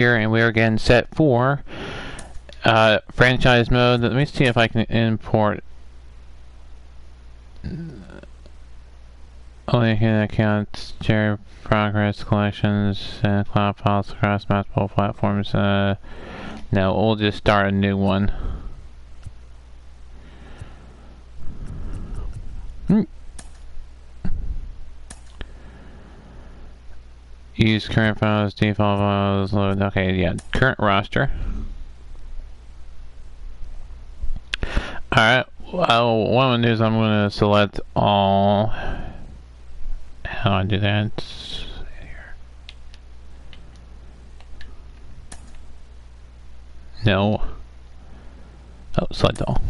here, and we're again set for franchise mode. Let me see if I can import only accounts, share progress, collections, and cloud files across multiple platforms. No, we'll just start a new one. Use current files, default files, load. Okay, yeah, current roster. Alright, well, what I'm going to do is I'm going to select all. How do I do that? Here. No. Oh, select all.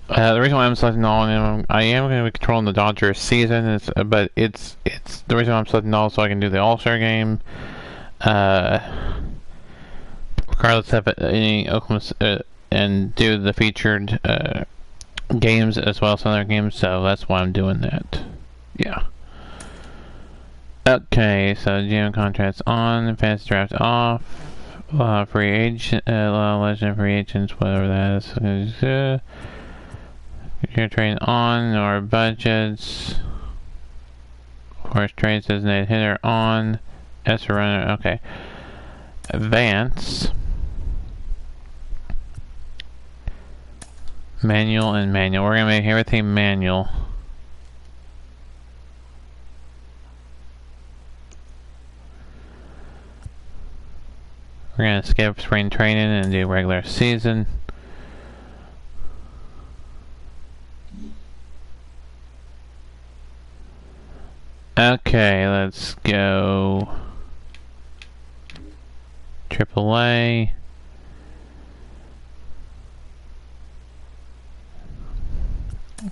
The reason why I'm selecting all, and I am going to be controlling the Dodgers season, but it's the reason why I'm selecting all so I can do the All-Star game, regardless of any Oklahoma, and do the featured games as well as other games. So that's why I'm doing that. Yeah. Okay, so GM contracts on, fantasy draft off, free agent, legend free agents, whatever that is. Your trade on or budgets. Of course, trades designated hitter on. S runner. Okay. Advance. Manual and manual. We're gonna make everything manual. We're gonna skip spring training and do regular season. Okay, let's go AAA.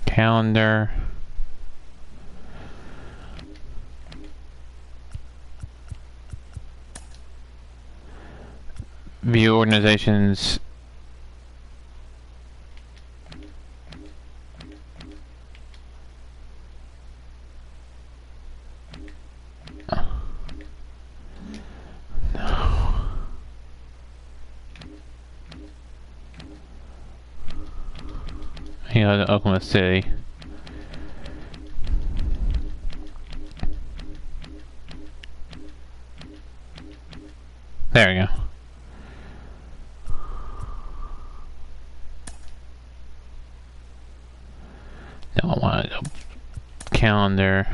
Calendar. View organizations. You know, to Oklahoma City. There we go. Now I want to go calendar.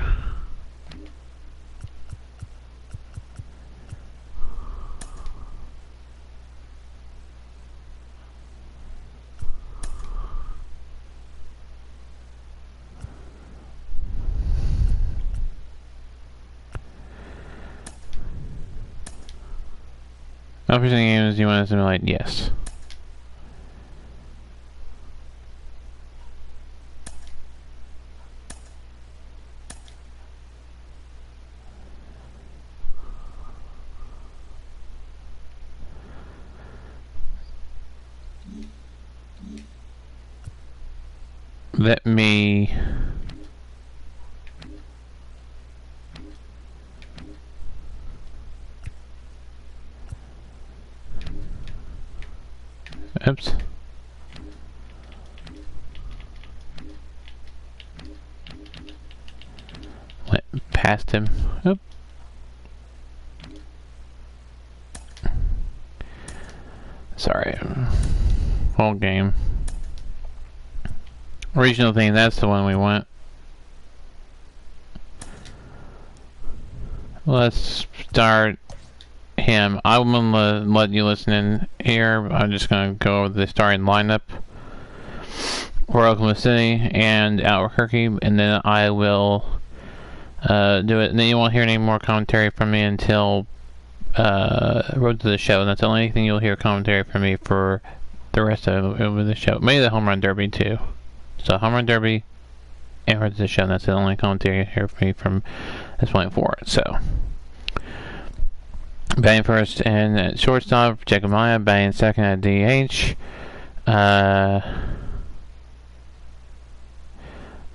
Offers and games you want to simulate? Yes. Let me oops. Went past him. Oop. Sorry. Whole game. Regional thing, that's the one we want. Let's start him. I'm gonna let you listen in here. I'm just gonna go over the starting lineup for Oklahoma City and Albuquerque, and then I will do it. And then you won't hear any more commentary from me until Road to the Show. And that's the only thing you'll hear commentary from me for the rest of the show. Maybe the Home Run Derby too. So Home Run Derby and Road to the Show. And that's the only commentary you hear from me from this point forward. So. Batting first and at shortstop, Jacob Maya. Batting second at DH.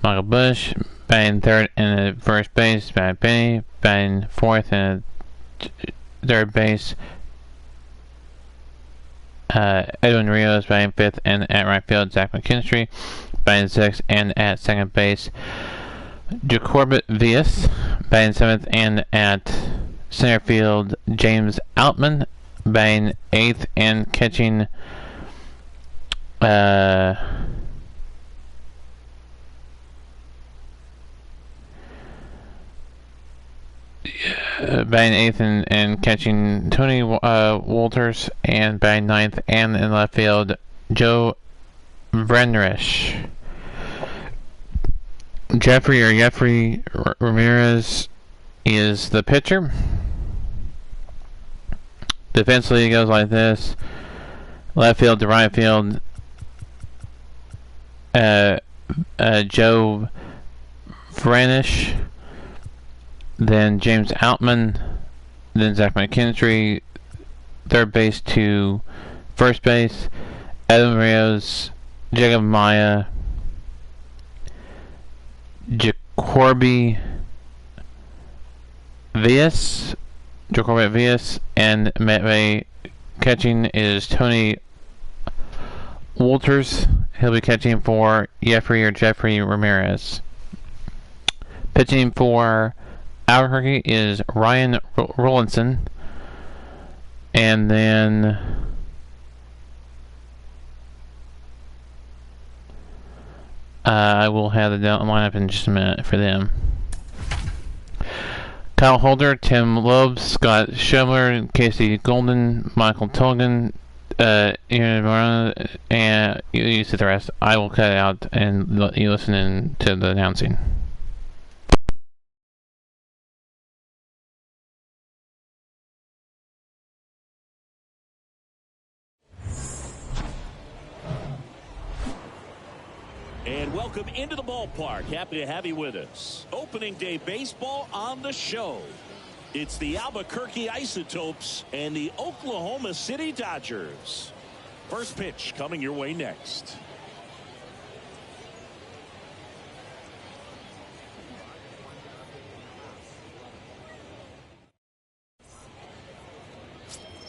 Michael Bush. Batting third and at first base, Matt Benny. Batting fourth and third base. Edwin Rios batting fifth, and at right field, Zach McKinstry batting sixth, and at second base, Jacorbett Vias batting seventh, and at center field, James Outman batting eighth, and catching batting eighth and catching Tony Walters, and batting ninth, and in left field, Joe Brenrish. Jeffrey Ramirez is the pitcher. Defensively, it goes like this: left field to right field, Joe Vranish, then James Outman, then Zach McKinstry, third base to first base, Edwin Rios, Jacob Maya, Jacorbett Vias, and catching is Tony Walters. He'll be catching for Jeffrey Ramirez. Pitching for Albuquerque is Ryan Rollinson, and then I will have the lineup in just a minute for them. Kyle Holder, Tim Loeb, Scott Schebler, Casey Golden, Michael Tolgan, and you see the rest. I will cut it out and let you listen in to the announcing. And welcome into the ballpark. Happy to have you with us. Opening day baseball on the show. It's the Albuquerque Isotopes and the Oklahoma City Dodgers. First pitch coming your way next.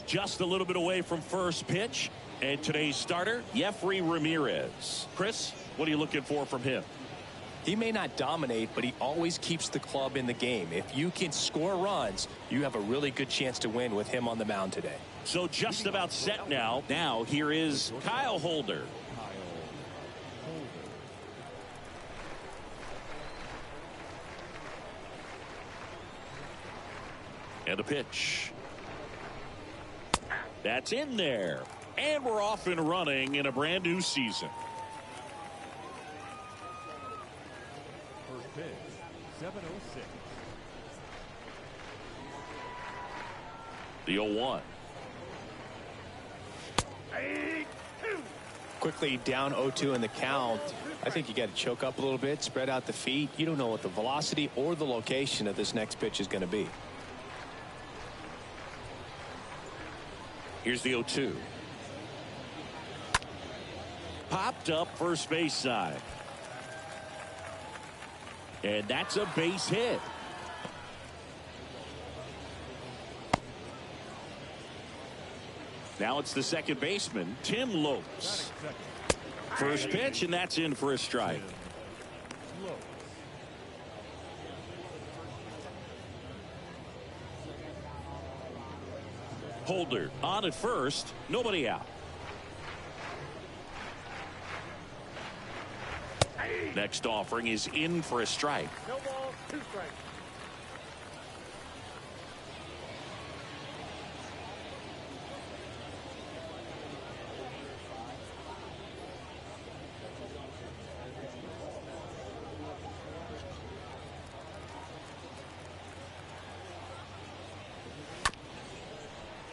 Just a little bit away from first pitch. And today's starter, Jeffrey Ramirez. Chris, what are you looking for from him? He may not dominate, but he always keeps the club in the game. If you can score runs, you have a really good chance to win with him on the mound today. So just about set now. Now here is Kyle Holder. And a pitch. That's in there. And we're off and running in a brand new season. First pitch, 7:06. The 0-1. Quickly down 0-2 in the count. I think you got to choke up a little bit, spread out the feet. You don't know what the velocity or the location of this next pitch is going to be. Here's the 0-2. Popped up first base side. And that's a base hit. Now it's the second baseman, Tim Lopes. First pitch, and that's in for a strike. Holder on at first, nobody out. Next offering is in for a strike. No ball, 2 strikes.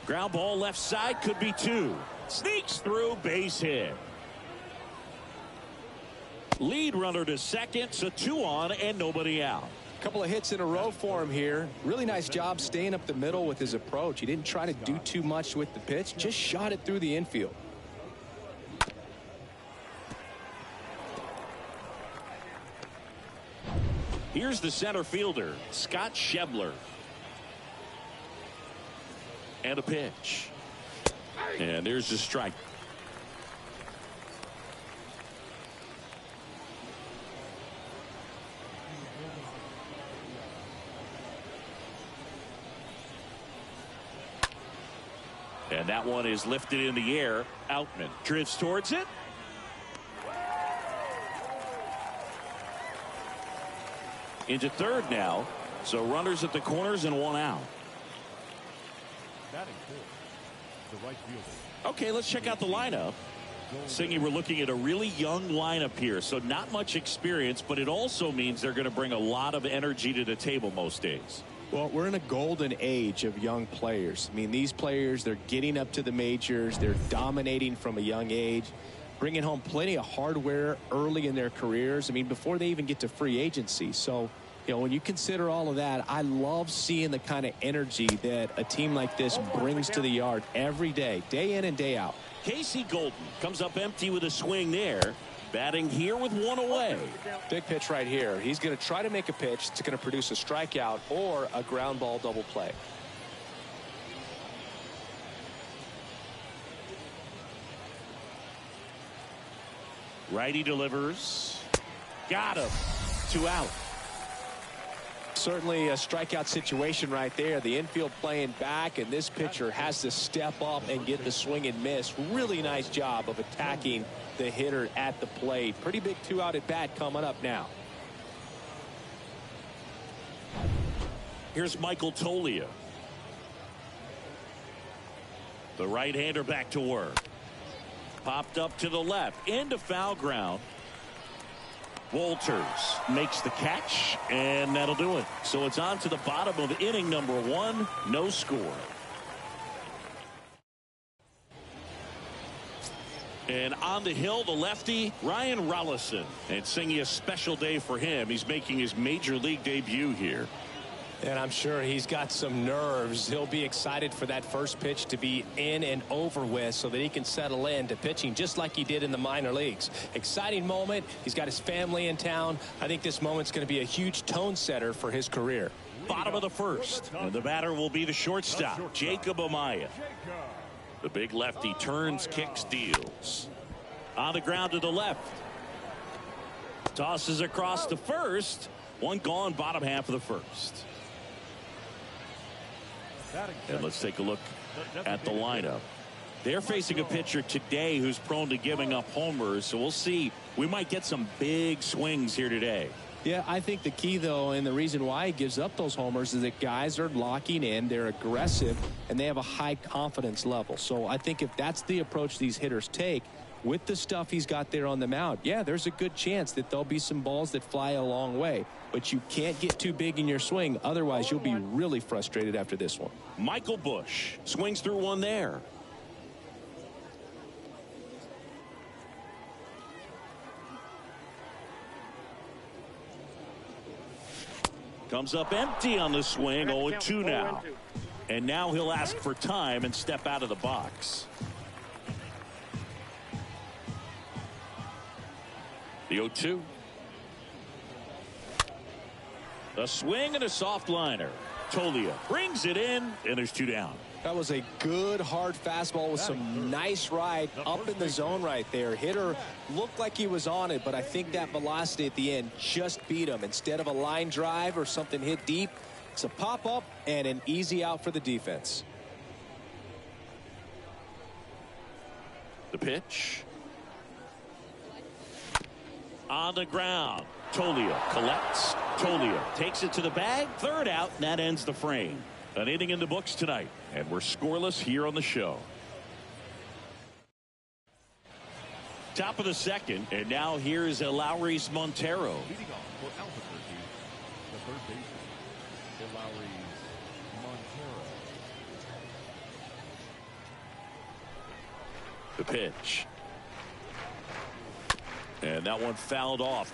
Ground ball left side, could be 2. Sneaks through, base hit. Lead runner to second, so 2 on and nobody out. A couple of hits in a row for him here. Really nice job staying up the middle with his approach. He didn't try to do too much with the pitch, just shot it through the infield. Here's the center fielder, Scott Schebler. And a pitch. And there's the strike. And that one is lifted in the air. Outman drifts towards it. Into third now. So runners at the corners and one out. Batting fourth, the right fielder. Okay, let's check out the lineup. Singy, we're looking at a really young lineup here, so not much experience, but it also means they're going to bring a lot of energy to the table most days. Well, we're in a golden age of young players. I mean, these players, they're getting up to the majors. They're dominating from a young age, bringing home plenty of hardware early in their careers. I mean, before they even get to free agency. So, you know, when you consider all of that, I love seeing the kind of energy that a team like this brings to the yard every day, day in and day out. Casey Golden comes up empty with a swing there. Batting here with one away. Big pitch right here. He's going to try to make a pitch that's going to produce a strikeout or a ground ball double play. Righty delivers. Got him. 2 out. Certainly a strikeout situation right there. The infield playing back, and this pitcher has to step up and get the swing and miss. Really nice job of attacking the hitter at the plate. Pretty big 2 out at bat coming up now. Here's Michael Toglia. The right-hander back to work. Popped up to the left into foul ground. Walters makes the catch, and that'll do it. So it's on to the bottom of inning number 1. No score. And on the hill, the lefty, Ryan Rollison. And Singy, a special day for him. He's making his major league debut here. And I'm sure he's got some nerves. He'll be excited for that first pitch to be in and over with so that he can settle in to pitching just like he did in the minor leagues. Exciting moment. He's got his family in town. I think this moment's going to be a huge tone setter for his career. Bottom of the first. And the batter will be the shortstop, Jacob Amaya. The big lefty turns, kicks, deals. On the ground to the left. Tosses across the first. One gone, bottom half of the first. And let's take a look at the lineup. They're facing a pitcher today who's prone to giving up homers, so we'll see. We might get some big swings here today. Yeah, I think the key, though, and the reason why he gives up those homers is that guys are locking in, they're aggressive, and they have a high confidence level. So I think if that's the approach these hitters take, with the stuff he's got there on the mound, yeah, there's a good chance that there'll be some balls that fly a long way. But you can't get too big in your swing. Otherwise, you'll be really frustrated after this one. Michael Busch swings through one there. Comes up empty on the swing. 0-2 now. And now he'll ask for time and step out of the box. The 0-2. A swing and a soft liner. Toglia brings it in, and there's 2 down. That was a good hard fastball with some nice ride up in the zone right there. Hitter looked like he was on it, but I think that velocity at the end just beat him. Instead of a line drive or something hit deep, it's a pop up and an easy out for the defense. The pitch. On the ground. Toglia collects. Toglia takes it to the bag. 3rd out, and that ends the frame. An inning in the books tonight, and we're scoreless here on the show. Top of the 2nd, and now here's Elauris Montero. Leading off for Albuquerque, the third baseman, Elauris Montero. The pitch. And that one fouled off.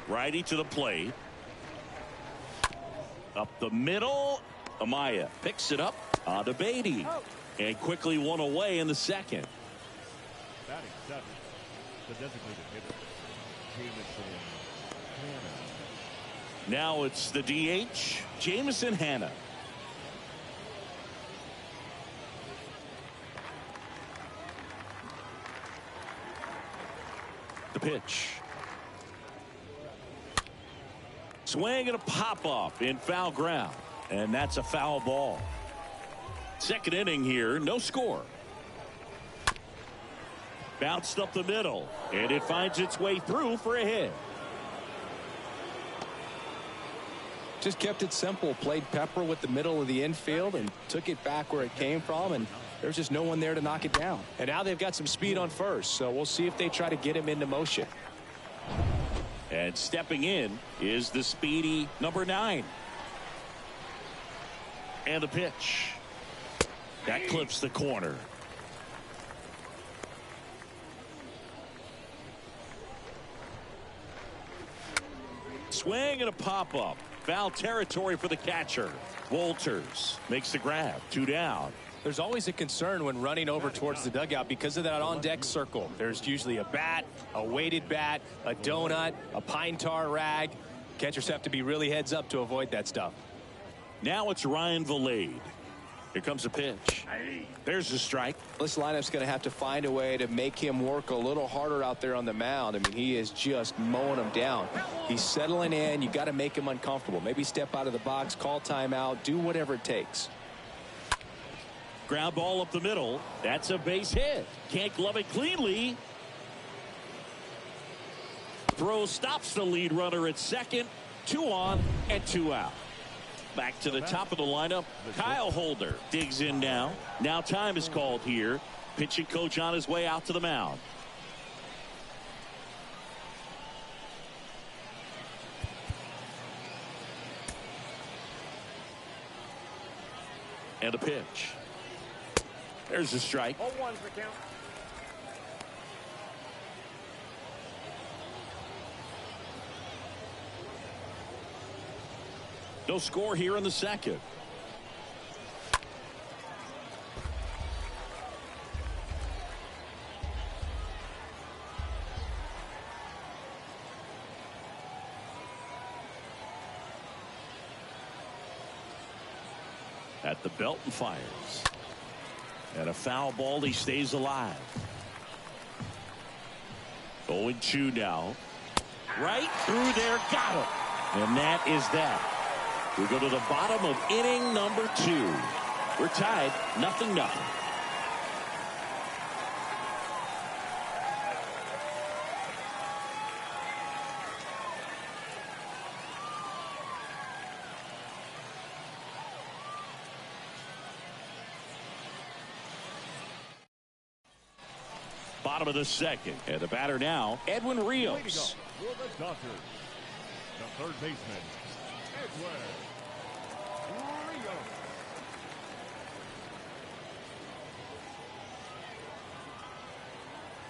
Righty to the plate. Up the middle. Amaya picks it up on to Beatty. And quickly one away in the 2nd. Batting 7th, the designated hitter, Jamison Hanna. Now it's the DH, Jamison Hanna. the pitch. Swing and a pop-up in foul ground. And that's a foul ball. Second inning here, no score. Bounced up the middle, and it finds its way through for a hit. Just kept it simple, played pepper with the middle of the infield and took it back where it came from, and there's just no one there to knock it down. And now they've got some speed on first, so we'll see if they try to get him into motion. And stepping in is the speedy number 9. And the pitch. That clips the corner. Swing and a pop-up. Foul territory for the catcher. Walters makes the grab. 2 down. There's always a concern when running over towards the dugout because of that on-deck circle. There's usually a bat, a weighted bat, a donut, a pine tar rag. Catchers have to be really heads up to avoid that stuff. Now it's Ryan Valade. Here comes a pitch. There's a strike. This lineup's going to have to find a way to make him work a little harder out there on the mound. I mean, he is just mowing them down. He's settling in. You got to make him uncomfortable. Maybe step out of the box, call timeout, do whatever it takes. Ground ball up the middle. That's a base hit. Can't glove it cleanly. Throw stops the lead runner at second. 2 on and 2 out. Back to the top of the lineup. Kyle Holder digs in now. Now time is called here. Pitching coach on his way out to the mound. And a pitch. There's a strike. 0-1 for count. No score here in the second. At the belt and fires. And a foul ball. He stays alive. 0-2 now. Right through there. Got him. And that is that. We go to the bottom of inning number 2. We're tied 0-0. Bottom of the second. And the batter now, Edwin Rios. For the Dodgers, the third baseman, Edwin Rios.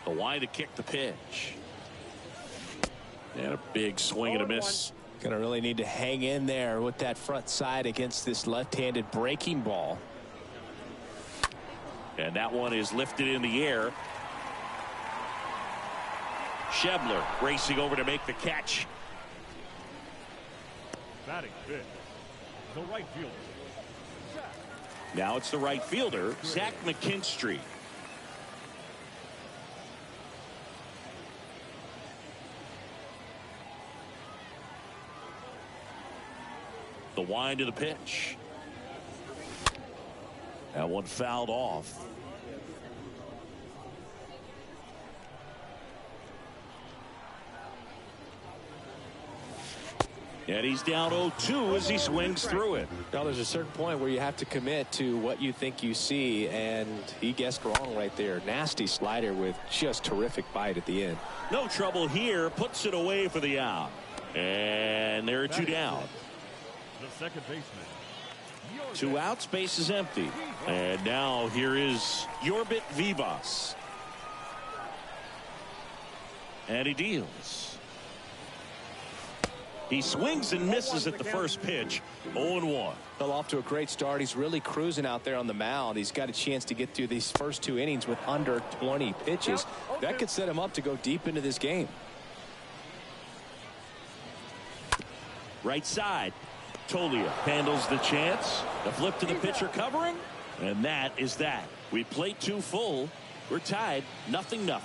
The line to kick the pitch. And a big swing and a miss. Going to really need to hang in there with that front side against this left-handed breaking ball. And that one is lifted in the air. Schebler racing over to make the catch. Batting fifth, the right fielder. Now it's the right fielder, Zach McKinstry. The wind to the pitch. That one fouled off. And he's down 0-2 as he swings through it. Now there's a certain point where you have to commit to what you think you see, and he guessed wrong right there. Nasty slider with just terrific bite at the end. No trouble here. Puts it away for the out. And there are 2 down. The second baseman. 2 outs, base is empty. And now here is Yorbit Vivas. And he deals. He swings and misses at the first pitch. 0-1. Fell off to a great start. He's really cruising out there on the mound. He's got a chance to get through these first 2 innings with under 20 pitches. That could set him up to go deep into this game. Right side. Tolia handles the chance. The flip to the pitcher covering. And that is that. We played 2 full. We're tied 0-0.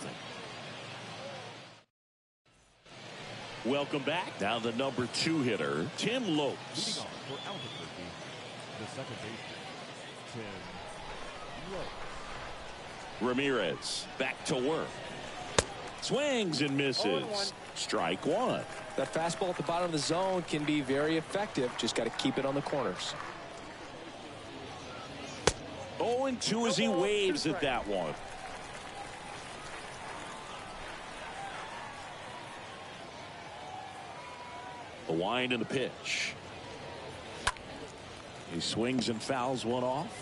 Welcome back. Now the number 2 hitter, Tim Leading Lopes. off for Albuquerque, the second baseman, Tim Lopes. Ramirez back to work. Swings and misses. Strike 1. That fastball at the bottom of the zone can be very effective. Just got to keep it on the corners. 0-2 as he waves at that one. The wind and the pitch. He swings and fouls one off.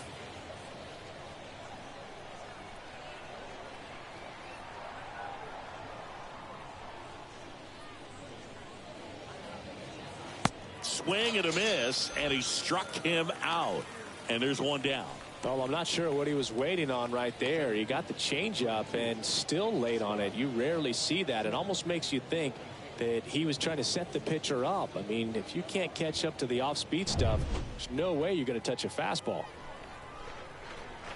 Swing and a miss, and he struck him out. And there's one down. Well, I'm not sure what he was waiting on right there. He got the changeup and still late on it. You rarely see that. It almost makes you think that he was trying to set the pitcher up. I mean, if you can't catch up to the off-speed stuff, there's no way you're going to touch a fastball.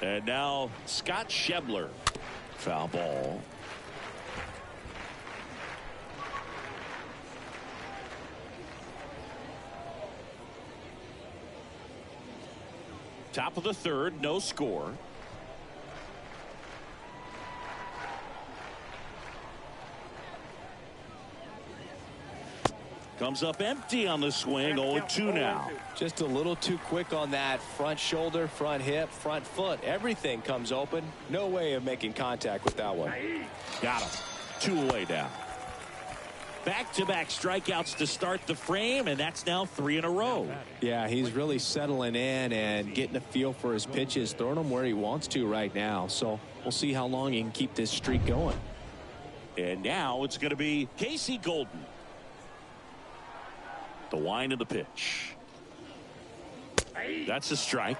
And now Scott Schebler. Foul ball. Top of the 3rd, no score. Comes up empty on the swing. 0-2 now. Just a little too quick on that front shoulder, front hip, front foot. Everything comes open. No way of making contact with that one. Got him. 2 away now. Back-to-back strikeouts to start the frame, and that's now 3 in a row. Yeah, he's really settling in and getting a feel for his pitches, throwing them where he wants to right now. So we'll see how long he can keep this streak going. And now it's going to be Casey Golden. The wind of the pitch. That's a strike.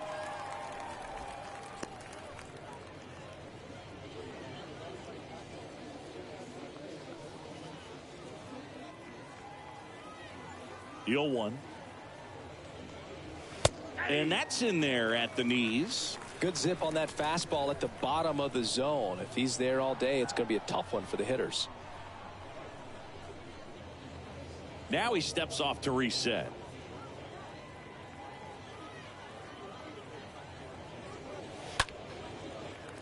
The 0-1. And that's in there at the knees. Good zip on that fastball at the bottom of the zone. If he's there all day, it's going to be a tough one for the hitters. Now he steps off to reset.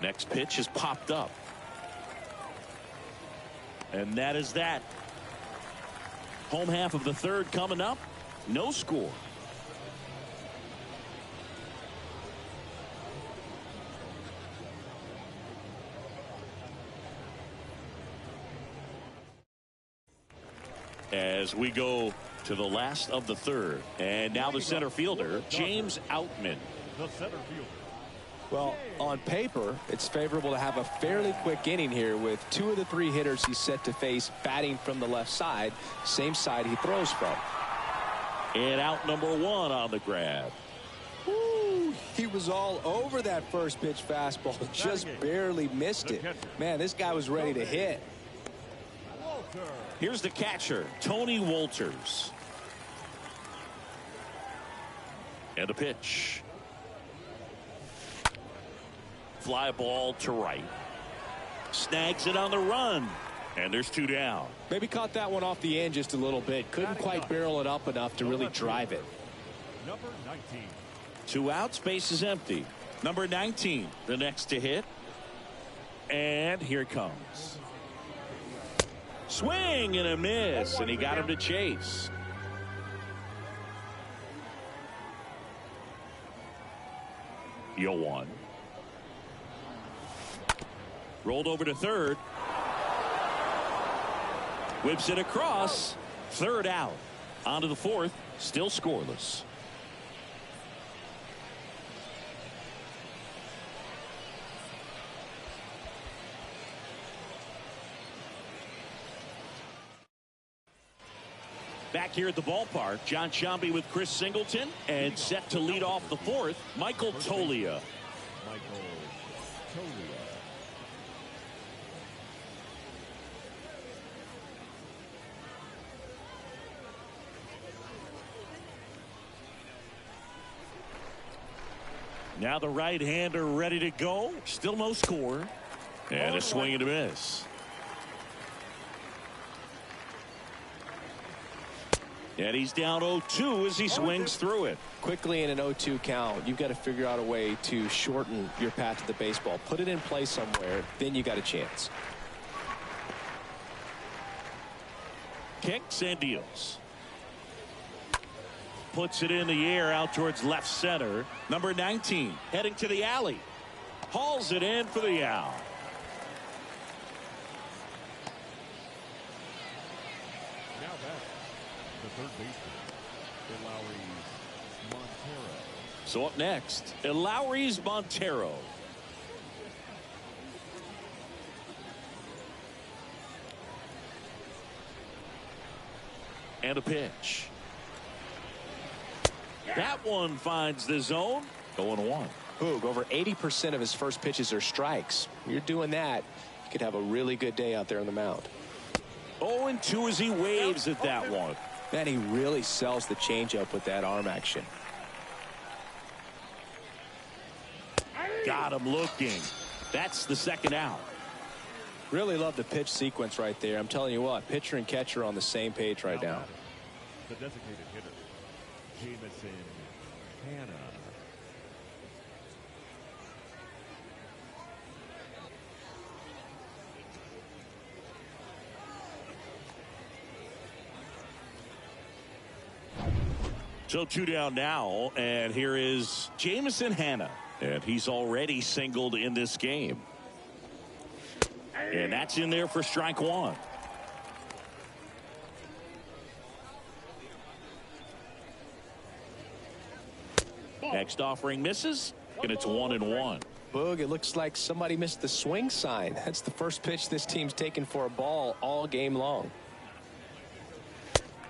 Next pitch is popped up. And that is that. Home half of the 3rd coming up. No score. As we go to the last of the 3rd. And now the center fielder, James Outman. The center fielder. Well, on paper, it's favorable to have a fairly quick inning here with 2 of the 3 hitters he's set to face batting from the left side, same side he throws from. And out number 1 on the grab. Woo, he was all over that first pitch fastball, just barely missed it. Man, this guy was ready to hit. Here's the catcher, Tony Wolters. And a pitch. Fly ball to right. Snags it on the run. And there's 2 down. Maybe caught that one off the end just a little bit. Couldn't quite barrel it up enough to really drive it. Number 19. 2 outs, base is empty. Number 19, the next to hit. And here it comes. Swing and a miss, and he got him to chase. The 0-1. Rolled over to 3rd. Whips it across. 3rd out. On to the 4th. Still scoreless. Back here at the ballpark, John Sciambi with Chris Singleton, and set to lead off the 4th, Michael Toglia. Michael Toglia. Now the right-hander ready to go. Still no score. And a swing and a miss. And he's down 0-2 as he swings through it. Quickly in an 0-2 count, you've got to figure out a way to shorten your path to the baseball. Put it in play somewhere, then you got a chance. Kicks and deals. Puts it in the air out towards left center. Number 19 heading to the alley. Hauls it in for the out. Now back, the third baseman, Lowry's Montero. So up next, Lowry's Montero. And a pitch. That one finds the zone. 0-1. Boog, over 80% of his first pitches are strikes. You're doing that, you could have a really good day out there on the mound. 0-2 as he waves at that one. Man, he really sells the changeup with that arm action. Got him looking. That's the second out. Really love the pitch sequence right there. I'm telling you what, pitcher and catcher on the same page right now. The designated hitter, Jameson Hannah. So 2 down now, and here is Jameson Hannah, and he's already singled in this game. And that's in there for strike one. Next offering misses, and it's 1-1. Boog, it looks like somebody missed the swing sign. That's the first pitch this team's taken for a ball all game long.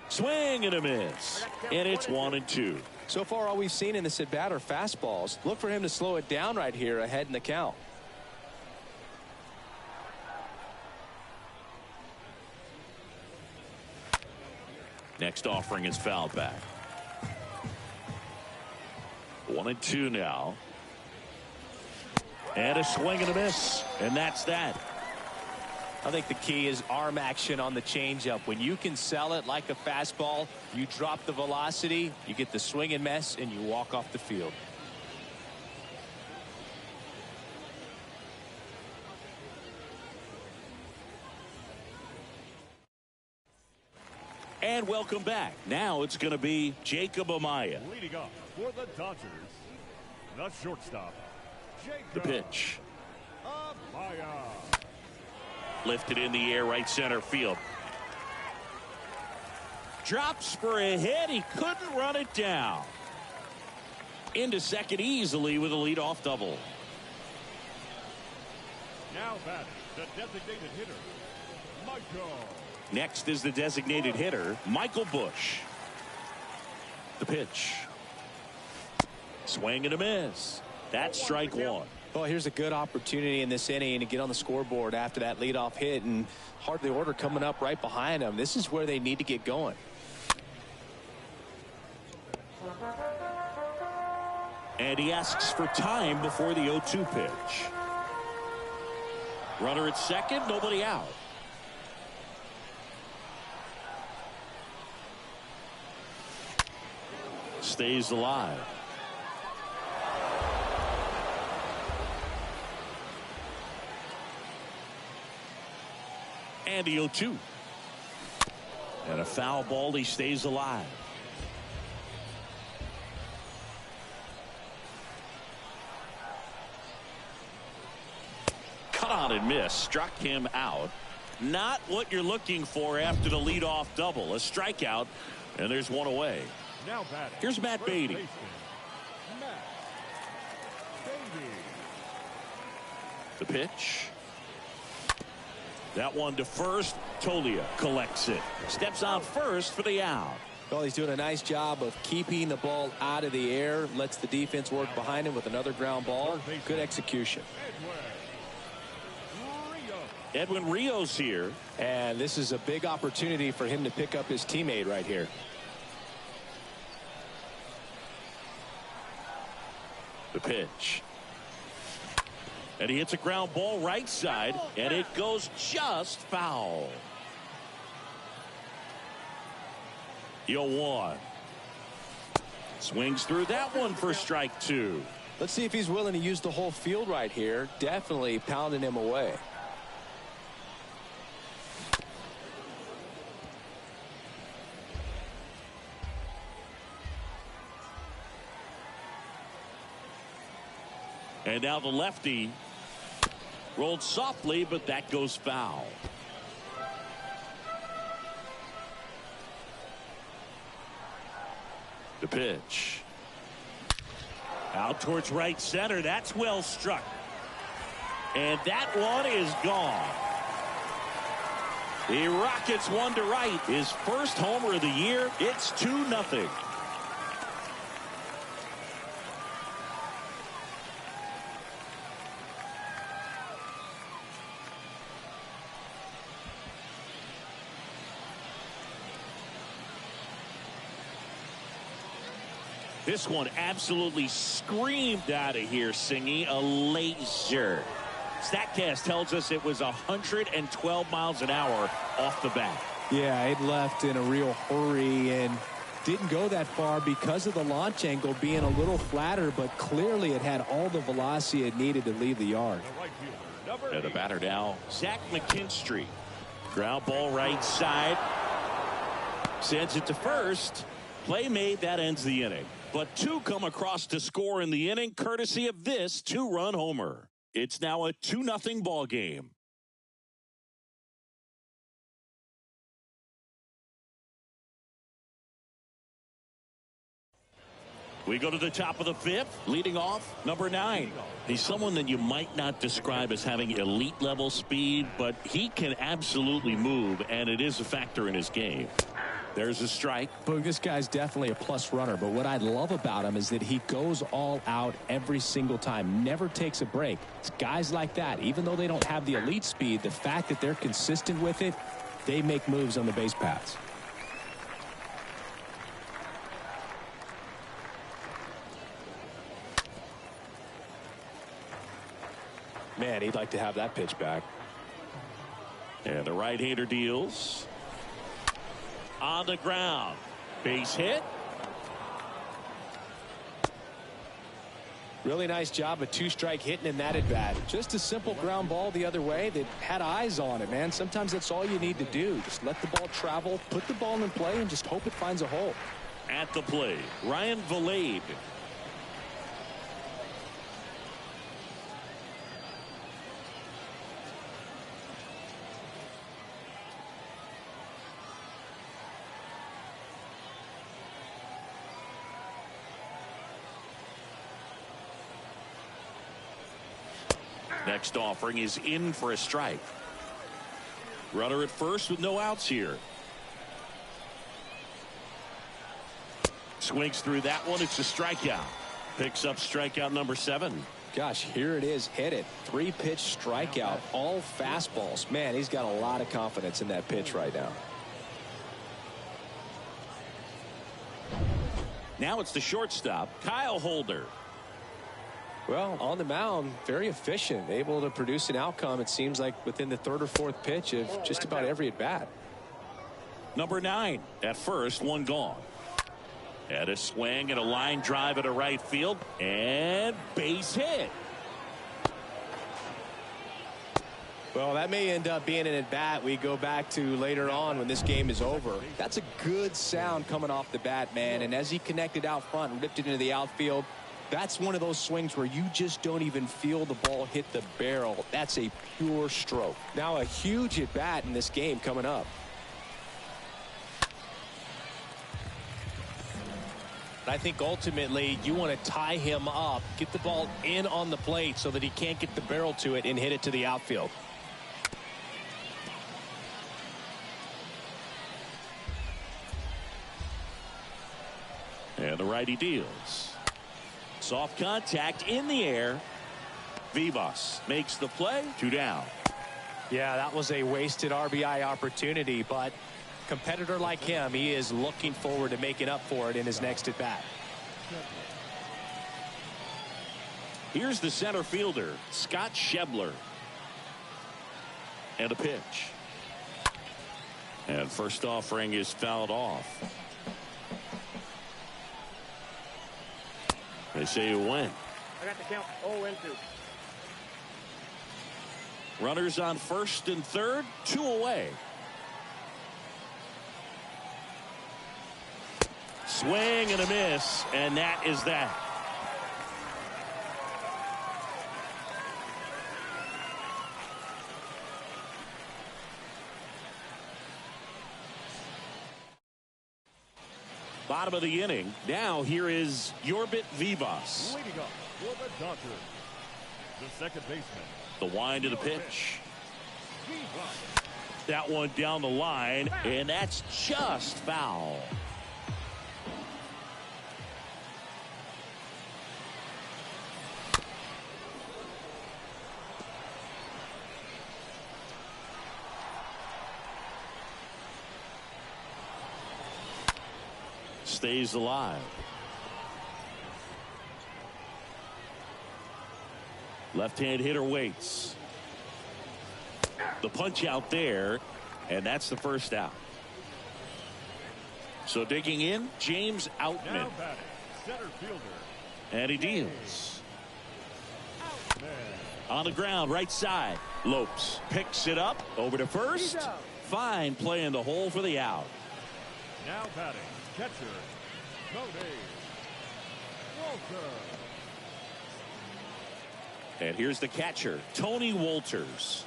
Swing and a miss, and it's 1-2. So far, all we've seen in this at bat are fastballs. Look for him to slow it down right here ahead in the count. Next offering is fouled back. 1-2 now. And a swing and a miss, and that's that. I think the key is arm action on the changeup. When you can sell it like a fastball, you drop the velocity, you get the swing and miss, and you walk off the field. And welcome back. Now it's going to be Jacob Amaya. Leading up for the Dodgers, the shortstop, The Jacob pitch. Amaya. Lifted in the air, right center field. Drops for a hit. He couldn't run it down. Into second easily with a leadoff double. Now batting, the designated hitter, Michael. Next is the designated hitter, Michael Bush. The pitch. Swing and a miss. That's strike one. Well, here's a good opportunity in this inning to get on the scoreboard after that leadoff hit, and hard the order coming up right behind them. This is where they need to get going. And he asks for time before the 0-2 pitch. Runner at second, nobody out. Stays alive. And the 0-2. And a foul ball, he stays alive. Cut on and miss. Struck him out. Not what you're looking for after the leadoff double. A strikeout, and there's one away. Now batting. Here's Matt first Beatty. baseman, Matt Beatty. The pitch. That one to first. Tolia collects it. Steps on first for the out. Well, he's doing a nice job of keeping the ball out of the air. Lets the defense work behind him with another ground ball. Good execution. Edwin Rios here. And this is a big opportunity for him to pick up his teammate right here. The pitch. And he hits a ground ball right side, and it goes just foul. 0-1. Swings through that one for strike 2. Let's see if he's willing to use the whole field right here. Definitely pounding him away. And now the lefty rolled softly, but that goes foul. The pitch. Out towards right center. That's well struck. And that one is gone. The Rockets one to right. His first homer of the year. It's 2-0. This one absolutely screamed out of here, Singy. A laser. StatCast tells us it was 112 miles an hour off the bat. Yeah, it left in a real hurry and didn't go that far because of the launch angle being a little flatter, but clearly it had all the velocity it needed to leave the yard. And the batter now, Zach McKinstry. Ground ball right side. Sends it to first. Play made. That ends the inning. But two come across to score in the inning, courtesy of this two-run homer. It's now a 2-0 ball game. We go to the top of the fifth. Leading off, number 9. He's someone that you might not describe as having elite level speed, but he can absolutely move, and it is a factor in his game. There's a strike. Boog, this guy's definitely a plus runner, but what I love about him is that he goes all out every single time, never takes a break. It's guys like that, even though they don't have the elite speed, the fact that they're consistent with it, they make moves on the base paths. Man, he'd like to have that pitch back. And the right-hander deals. On the ground. Base hit. Really nice job of two-strike hitting in that at bat. Just a simple ground ball the other way that had eyes on it, man. Sometimes that's all you need to do. Just let the ball travel, put the ball in play, and just hope it finds a hole. At the plate, Ryan Valade. Next offering is in for a strike. Runner at first with no outs here. Swings through that one. It's a strikeout. Picks up strikeout number 7. Gosh, here it is. Hit it. 3-pitch strikeout. All fastballs. Man, he's got a lot of confidence in that pitch right now. Now it's the shortstop, Kyle Holder. Well, on the mound, very efficient, able to produce an outcome, it seems like, within the 3rd or 4th pitch of just about every at-bat. Number 9 at first, one gone. And a swing and a line drive into right field, and base hit. Well, that may end up being an at-bat we go back to later on when this game is over. That's a good sound coming off the bat, man, and as he connected out front and ripped it into the outfield, that's one of those swings where you just don't even feel the ball hit the barrel. That's a pure stroke. Now a huge at bat in this game coming up. I think ultimately you want to tie him up, get the ball in on the plate so that he can't get the barrel to it and hit it to the outfield. And the righty deals. Soft contact in the air. Vivas makes the play. 2 down. Yeah, that was a wasted RBI opportunity, but competitor like him, he is looking forward to making up for it in his next at bat. Here's the center fielder, Scott Schebler. And a pitch. And first offering is fouled off. They say you win. I got the count 0-2. Runners on first and third, 2 away. Swing and a miss, and that is that. Bottom of the inning. Now here is Yorbit Vivas. Leading up for the Dodgers, the second baseman. The wind of the pitch. That one down the line, and that's just foul. Stays alive. Left-hand hitter waits. The punch out there, and that's the first out. So digging in, James Outman. Now batting, center fielder. And he deals. On the ground, right side. Lopes picks it up, over to first. Fine play in the hole for the out. Now batting, catcher, Cody Walter. And here's the catcher, Tony Wolters.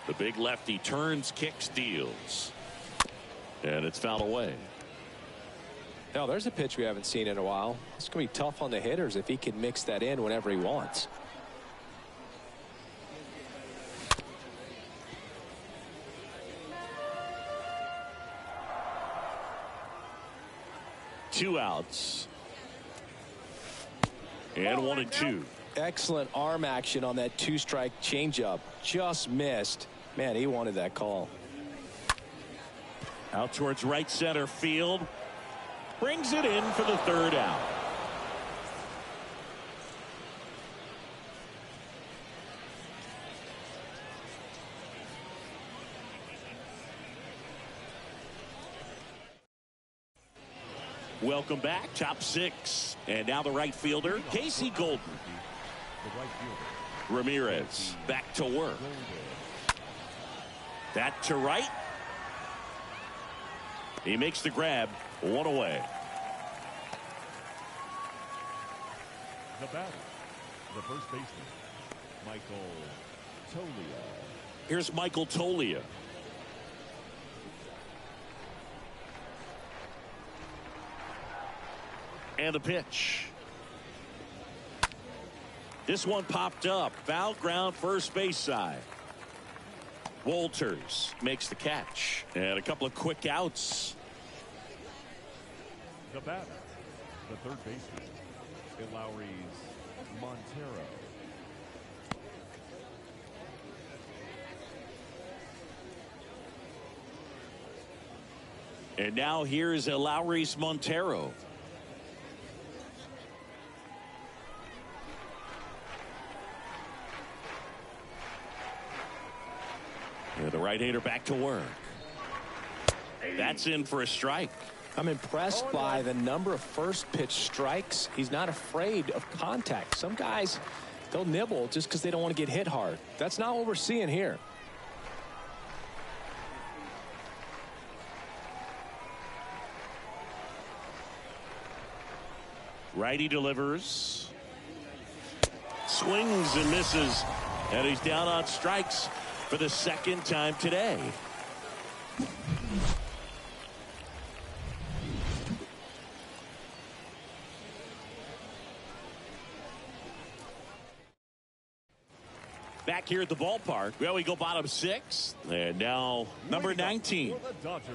The big lefty turns, kicks, deals. And it's fouled away. Now, there's a pitch we haven't seen in a while. It's going to be tough on the hitters if he can mix that in whenever he wants. Two outs. And 1-2. Excellent arm action on that 2-strike changeup. Just missed. Man, he wanted that call. Out towards right center field. Brings it in for the third out. Welcome back. Top six. And now the right fielder, Casey Golden. The right fielder. Ramirez back to work. That to right. He makes the grab. One away. The batter, the first baseman, Michael Tolia. Here's Michael Tolia. And the pitch. This one popped up. Foul ground, first base side. Wolters makes the catch. And a couple of quick outs. The batter, the third baseman, Lowry's Montero. And now here's Lowry's Montero. And the right-hander back to work. That's in for a strike. I'm impressed by the number of first pitch strikes. He's not afraid of contact. Some guys, they'll nibble just because they don't want to get hit hard. That's not what we're seeing here. Righty delivers. Swings and misses. And he's down on strikes for the second time today. Back here at the ballpark. Well, we go bottom six. And now number 19. For the Dodgers,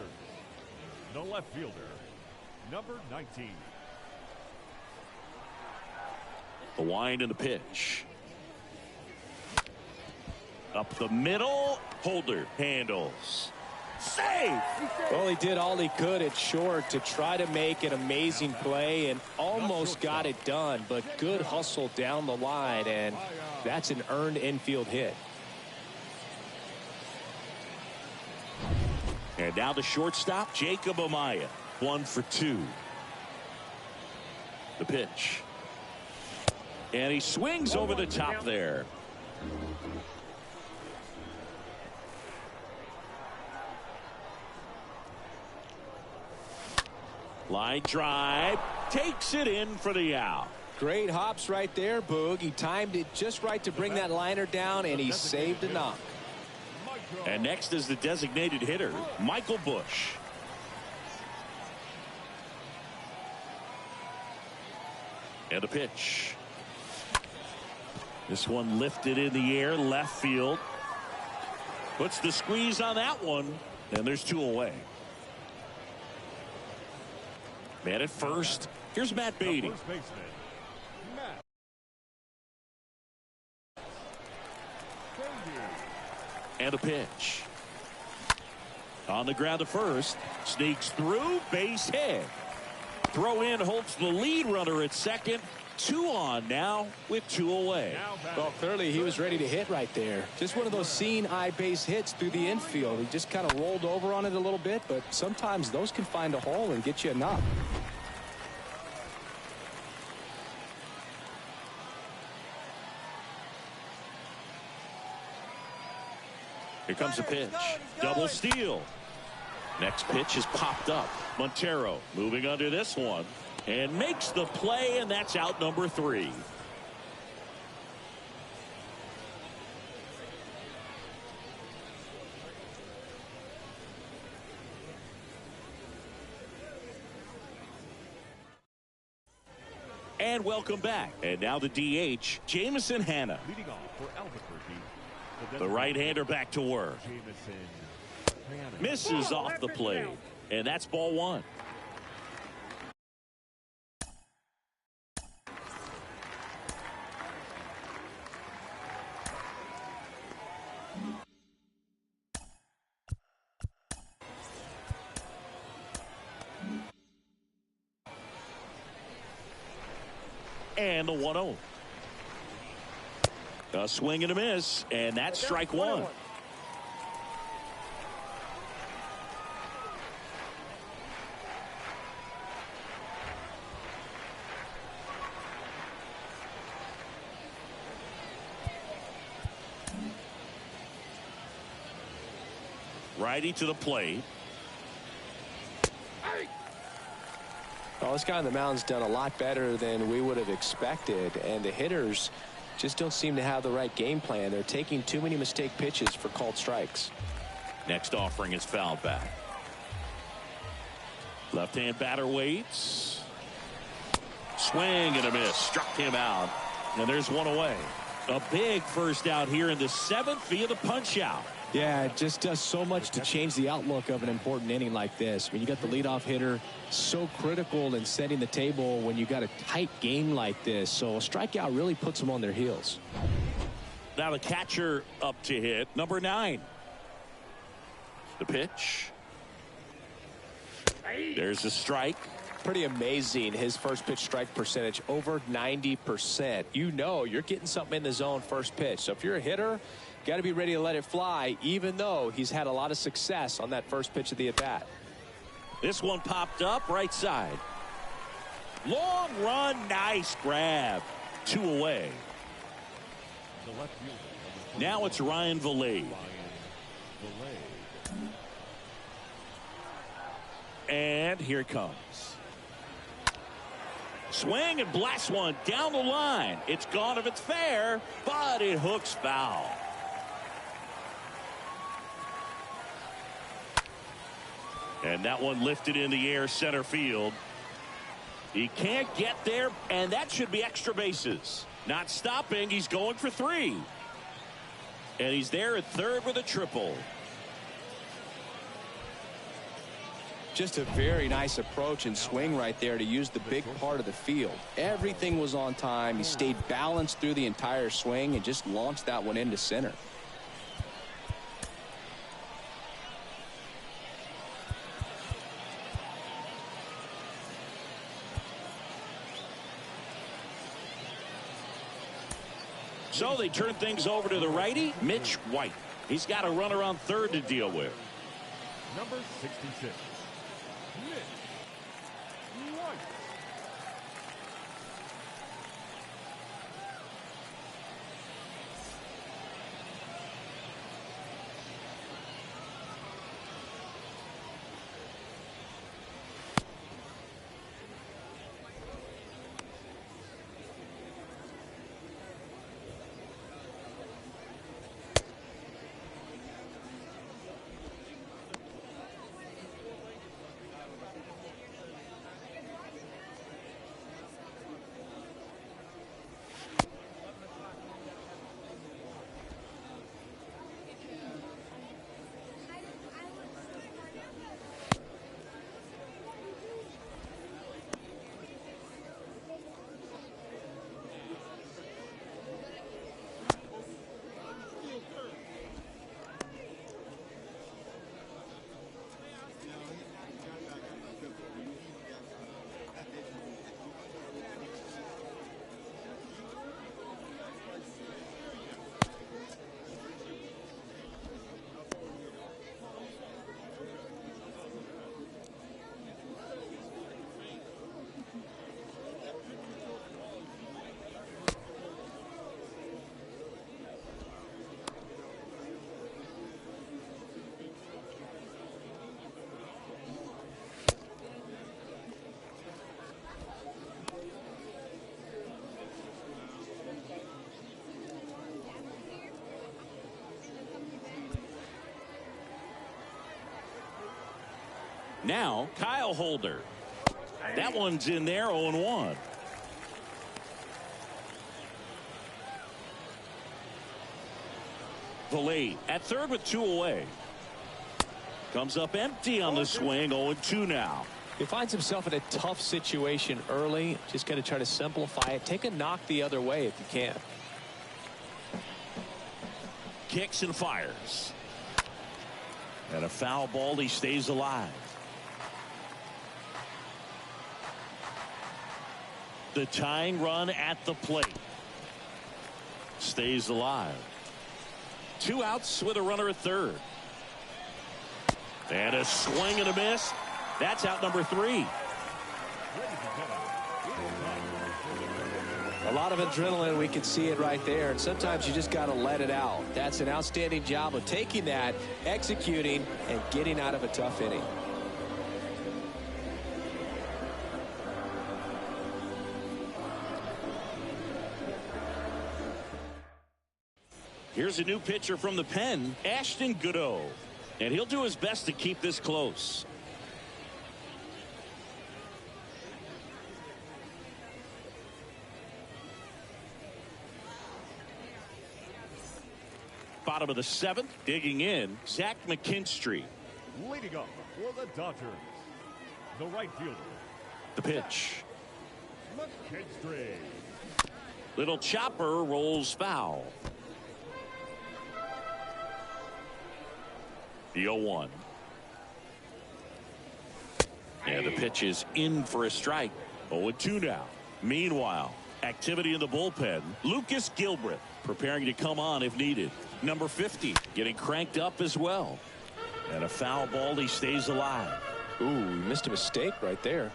the left fielder, number 19. The wind and the pitch. Up the middle. Holder handles. Save! Well, he did all he could at short to try to make an amazing play and almost got it done, but good hustle down the line, and that's an earned infield hit. And And now the shortstop, Jacob Amaya. 1 for 2. The pitch. And he swings over the top there. Line drive. Takes it in for the out. Great hops right there, Boog. He timed it just right to bring that liner down, and he saved a knock. And next is the designated hitter, Michael Bush. And a pitch. This one lifted in the air, left field. Puts the squeeze on that one, and there's 2 away. Man at first. Here's Matt Beatty. And a pitch. On the ground to first. Sneaks through. Base hit. Throw in holds the lead runner at second. 2 on now with 2 away. Well, clearly he was ready to hit right there. Just one of those seeing eye base hits through the infield. He just kind of rolled over on it a little bit, but sometimes those can find a hole and get you a knock. Here comes a pitch. Double steal. Next pitch is popped up. Montero moving under this one and makes the play, and that's out number 3. And welcome back. And now the DH, Jamison Hanna. Leading off for Albuquerque. The right-hander back to work. Misses off the plate. And that's ball 1. And the 1-0. A swing and a miss, and that's strike 1. Righty to the plate. Well, this guy on the mound's done a lot better than we would have expected, and the hitters just don't seem to have the right game plan. They're taking too many mistake pitches for called strikes. Next offering is fouled back. Left-hand batter waits. Swing and a miss. Struck him out. And there's 1 away. A big first out here in the 7th via the punch out. Yeah, it just does so much to change the outlook of an important inning like this. I mean, you got the leadoff hitter so critical in setting the table when you got a tight game like this. So a strikeout really puts them on their heels. Now the catcher up to hit, number 9. The pitch. There's a strike. Pretty amazing, his first pitch strike percentage, over 90%. You know you're getting something in the zone first pitch. So if you're a hitter, got to be ready to let it fly, even though he's had a lot of success on that first pitch of the at-bat. This one popped up right side. Long run, nice grab. 2 away. Now it's Ryan Valade. And here it comes. Swing and blast one down the line. It's gone if it's fair, but it hooks foul. And that one lifted in the air center field. He can't get there, and that should be extra bases. Not stopping, he's going for 3. And he's there at third with a triple. Just a very nice approach and swing right there to use the big part of the field. Everything was on time. He stayed balanced through the entire swing and just launched that one into center. So they turn things over to the righty, Mitch White. He's got a runner on third to deal with. Number 66, Nick White. Now, Kyle Holder. That one's in there, 0-1. Valet at third with 2 away. Comes up empty on the swing, 0-2 now. He finds himself in a tough situation early. Just got to try to simplify it. Take a knock the other way if you can. Kicks and fires. And a foul ball, he stays alive. The tying run at the plate. Stays alive. 2 outs with a runner at third. And a swing and a miss. That's out number 3. A lot of adrenaline. We can see it right there. And sometimes you just got to let it out. That's an outstanding job of taking that, executing, and getting out of a tough inning. Here's a new pitcher from the pen, Ashton Goudeau. And he'll do his best to keep this close. Bottom of the 7th, digging in, Zach McKinstry. Leading up for the Dodgers, the right fielder. The pitch. McKinstry. Little chopper rolls foul. The 0-1. And the pitch is in for a strike. 0-2 now. Meanwhile, activity in the bullpen. Lucas Gilbreth preparing to come on if needed. Number 50 getting cranked up as well. And a foul ball, he stays alive. Ooh, he missed a mistake right there.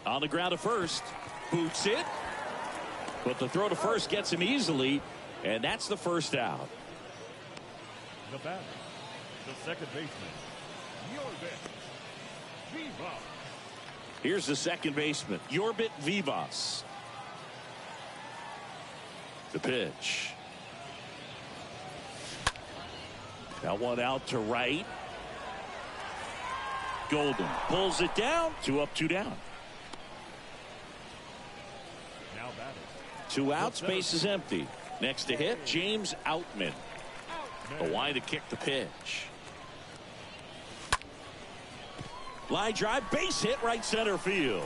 On the ground to first. Boots it. But the throw to first gets him easily. And that's the first out. The batter, the second baseman, Yorbit Vivas. Here's the second baseman, Yorbit Vivas. The pitch. That one out to right. Golden pulls it down. 2 up, 2 down. Now batting. 2 outs, base is empty. Next to hit, James Outman. A wide to kick the pitch. Line drive, base hit, right center field.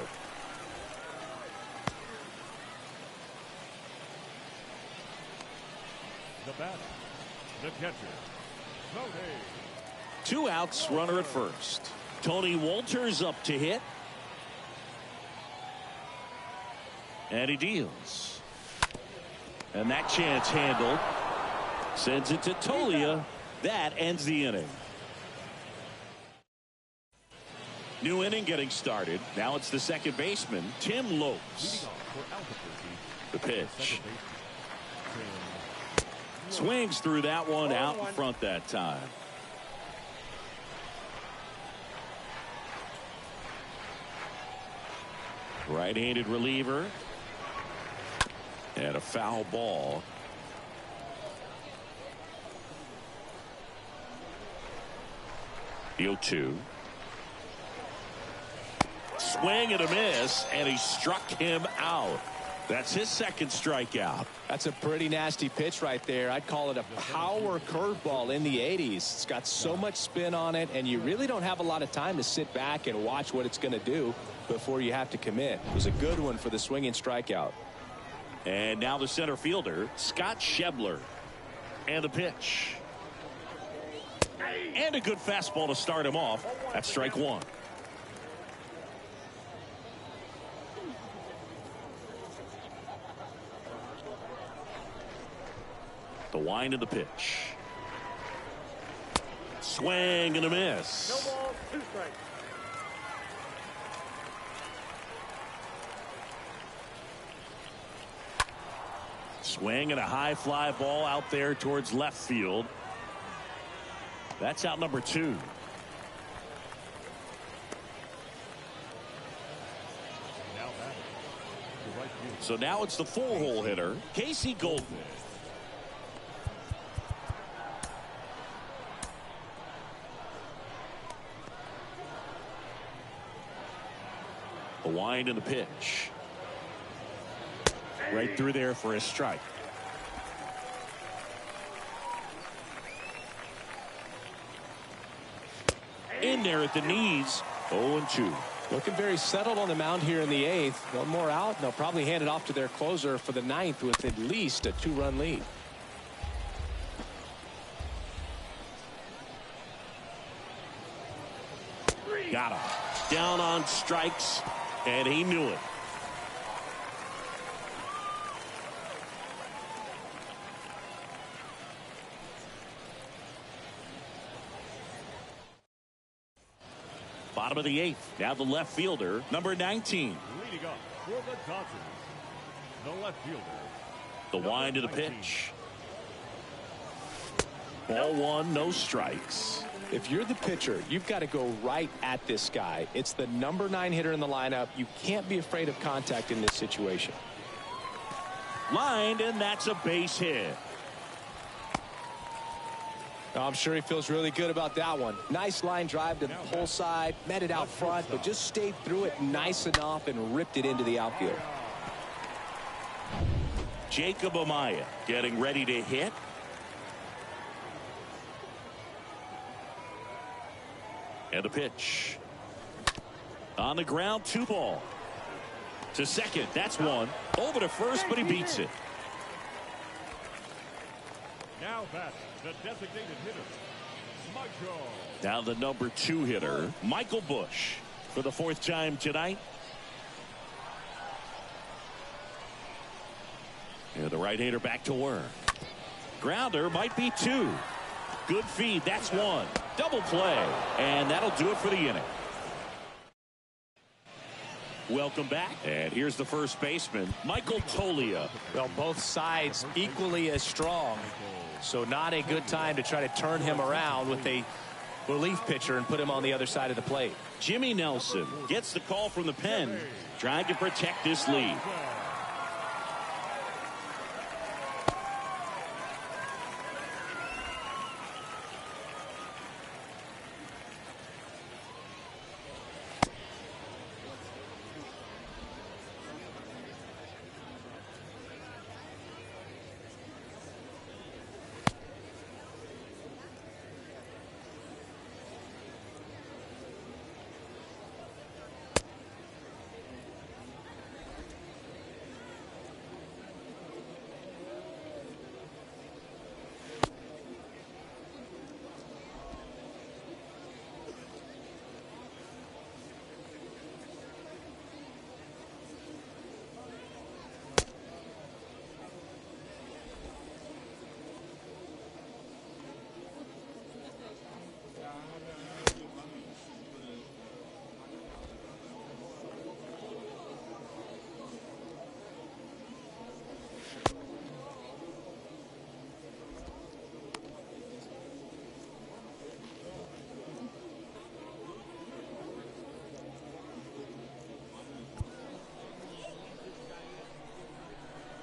The batter, the catcher, Tony. 2 outs, runner at first. Tony Wolters up to hit. And he deals. And that chance handled. Sends it to Tolia. That ends the inning. New inning getting started. Now it's the second baseman, Tim Lopes. The pitch. Swings through that one out in front that time. Right-handed reliever. And a foul ball. The 0-2. Swing and a miss, and he struck him out. That's his second strikeout. That's a pretty nasty pitch right there. I'd call it a power curveball in the 80s. It's got so much spin on it, and you really don't have a lot of time to sit back and watch what it's going to do before you have to commit. It was a good one for the swinging strikeout. And now the center fielder, Scott Schebler. And the pitch. And a good fastball to start him off. That's strike one. The wind of the pitch. Swing and a miss. No ball, 2 strikes. Swing and a high fly ball out there towards left field. That's out number 2. So now it's the 4-hole hitter, Casey Golden. The wind and the pitch. Right through there for a strike. In there at the knees. 0-2. Looking very settled on the mound here in the 8th. One more out, and they'll probably hand it off to their closer for the 9th with at least a 2-run lead. Got him. Down on strikes, and he knew it. Bottom of the 8th. Now the left fielder, number 19. Leading up for the Dodgers, the left fielder. The wind of the pitch. Ball 1, no strikes. If you're the pitcher, you've got to go right at this guy. It's the number 9 hitter in the lineup. You can't be afraid of contact in this situation. Lined, and that's a base hit. I'm sure he feels really good about that one. Nice line drive to the pull side, met it out front, but just stayed through it nice enough and ripped it into the outfield. Jacob Amaya getting ready to hit. And the pitch. On the ground, 2 ball. To second, that's 1. Over to first, but he beats it. Now back, the designated hitter, Michael. Now the number 2 hitter, Michael Busch, for the 4th time tonight. And the right-hander back to work. Grounder might be 2. Good feed, that's 1. Double play, and that'll do it for the inning. Welcome back, and here's the first baseman, Michael Tolia. Well, both sides equally as strong, so not a good time to try to turn him around with a relief pitcher and put him on the other side of the plate. Jimmy Nelson gets the call from the pen, trying to protect this lead.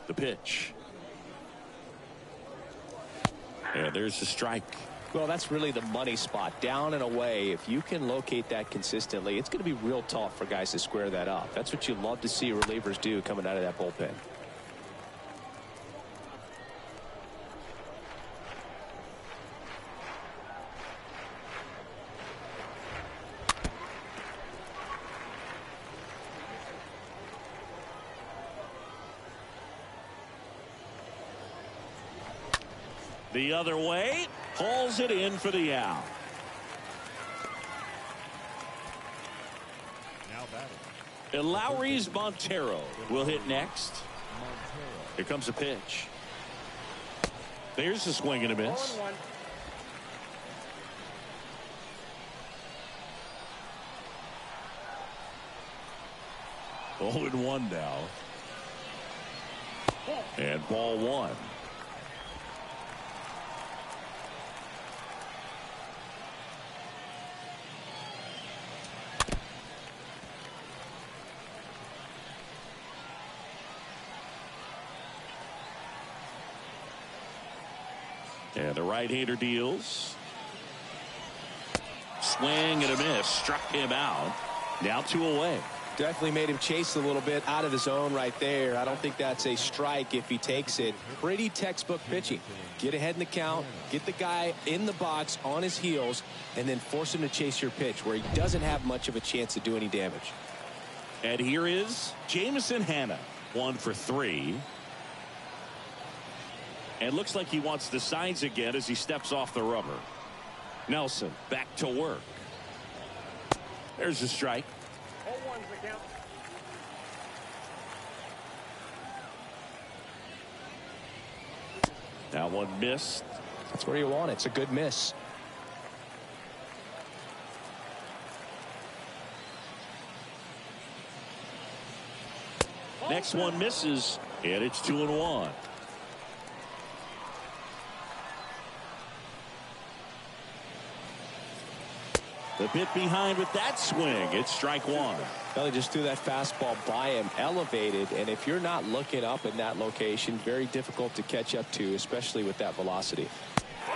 The pitch. And there's the strike. Well, that's really the money spot. Down and away. If you can locate that consistently, it's going to be real tough for guys to square that up. That's what you love to see relievers do coming out of that bullpen. The other way, hauls it in for the out. Now batting. And Lowry's Montero will hit next. Here comes a pitch. There's a swing and a miss. 0-1 now. And ball one. And the right-hander deals. Swing and a miss. Struck him out. Now 2 away. Definitely made him chase a little bit out of the zone right there. I don't think that's a strike if he takes it. Pretty textbook pitching. Get ahead in the count, get the guy in the box on his heels, and then force him to chase your pitch where he doesn't have much of a chance to do any damage. And here is Jamison Hanna. 1 for 3. And looks like he wants the signs again as he steps off the rubber. Nelson back to work. There's a strike. That one missed. That's where you want it. It's a good miss. Next one misses, and it's 2-1. The bit behind with that swing. It's strike one. Well, he just threw that fastball by him, elevated, and if you're not looking up in that location, very difficult to catch up to, especially with that velocity.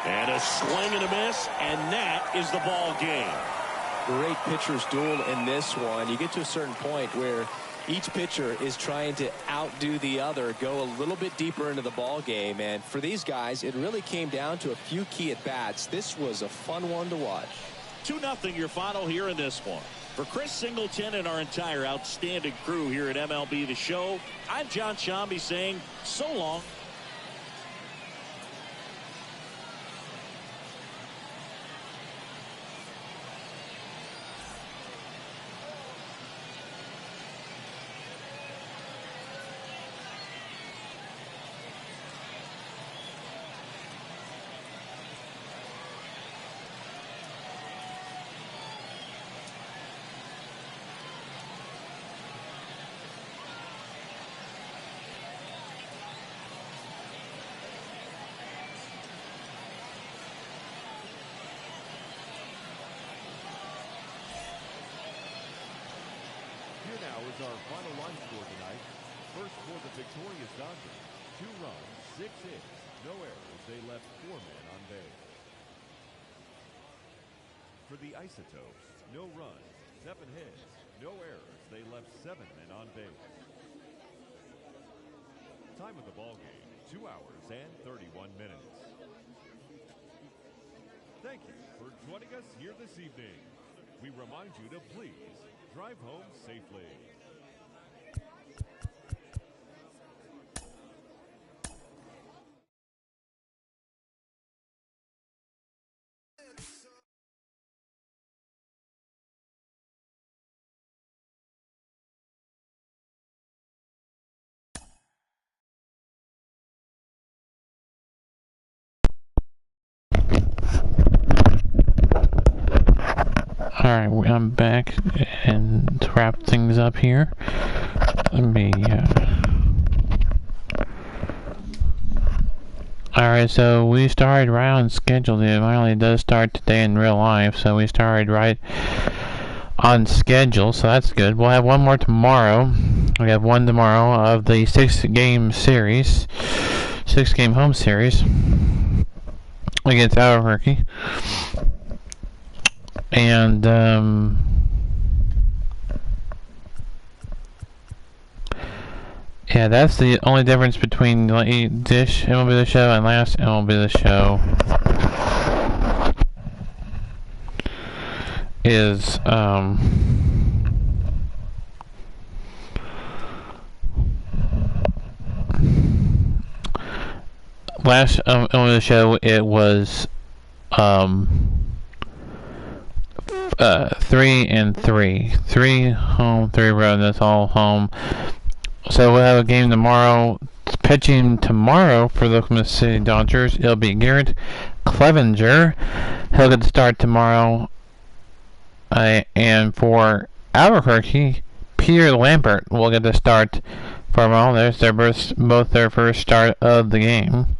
And a swing and a miss, and that is the ball game. Great pitcher's duel in this one. You get to a certain point where each pitcher is trying to outdo the other, go a little bit deeper into the ball game, and for these guys, it really came down to a few key at-bats. This was a fun one to watch. 2-0 your final here in this one. For Chris Singleton and our entire outstanding crew here at MLB The Show, I'm John Shambi saying so long. Now is our final line score tonight. First for the victorious Dodgers, 2 runs, 6 hits, no errors. They left 4 men on base. For the Isotopes, no runs, 7 hits, no errors. They left 7 men on base. Time of the ball game, 2 hours and 31 minutes. Thank you for joining us here this evening. We remind you to please drive home safely. Alright, I'm back, and to wrap things up here, let me, Alright, so we started right on schedule. It finally does start today in real life, so we started right on schedule, so that's good. We'll have one more tomorrow. We have one tomorrow of the 6-game series, 6-game home series against Albuquerque. And yeah, that's the only difference between this MLB The Show and last MLB The Show. Is last on the show it was 3-3, 3 home, 3 road. That's all home. So we'll have a game tomorrow. Pitching tomorrow for the Oklahoma City Dodgers, it'll be Garrett Clevenger. He'll get the start tomorrow. And for Albuquerque, Peter Lambert will get the start for them all. There's both their first start of the game.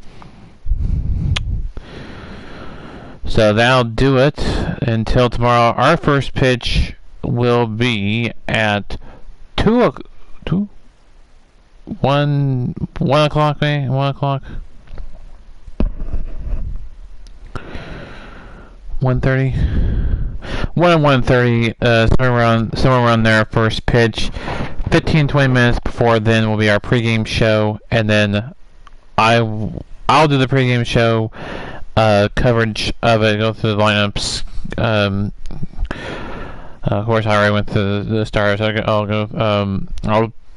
So that'll do it until tomorrow. Our first pitch will be at 1 o'clock, maybe? 1 o'clock? 1:30? 1 and 1:30, somewhere around there, first pitch. 15-20 minutes before then will be our pregame show, and then I'll do the pregame show coverage of it, go through the lineups. Of course, I already went through the stars. I'll